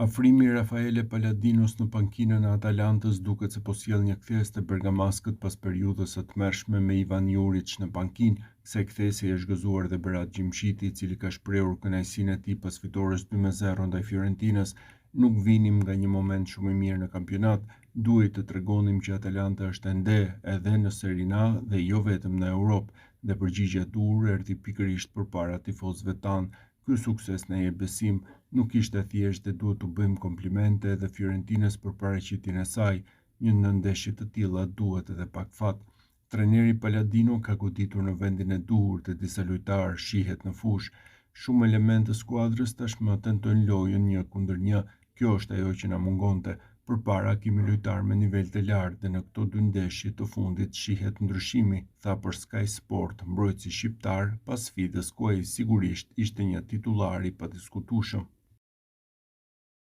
Afrimi i Rafaele Paladinos në pankinën e Atalantës duket se po sjell një kthesë të bergamaskët pas periudhës së tmerrshme me Ivan Juric në pankinë, se kthesi është gëzuar dhe Berat Gjimshiti, i cili ka shprehur kënaqësinë e tij pas fitores 2-0 ndaj Fiorentinës. Nuk vinim nga një moment shumë i mirë në kampionat, duhet të tregonim që Atalanta është ende edhe në Serie A dhe jo vetëm në Europë, dhe përgjigjja e dur erdhi pikërisht përpara tifozëve tanë. Ky sukses na jep besim, nuk ishte thjesht dhe duhet t'u bëjmë komplimente edhe Fiorentinës për paraqitjen e saj, në ndeshje të tilla duhet edhe pak fat. Trajneri Palladino ka goditur në vendin e duhur dhe disa lojtarë shihet në fushë. Shumë elementë të skuadrës tashmë tentojnë lojën 1-1, kjo është ajo që na mungonte. Përpara kemi lojtarë me nivel të lartë dhe në këto dy ndeshje të fundit shihet ndryshimi, tha për Sky Sport mbrojtësi shqiptar pas sfidës ku ai sigurisht ishte një titullar i padiskutueshëm.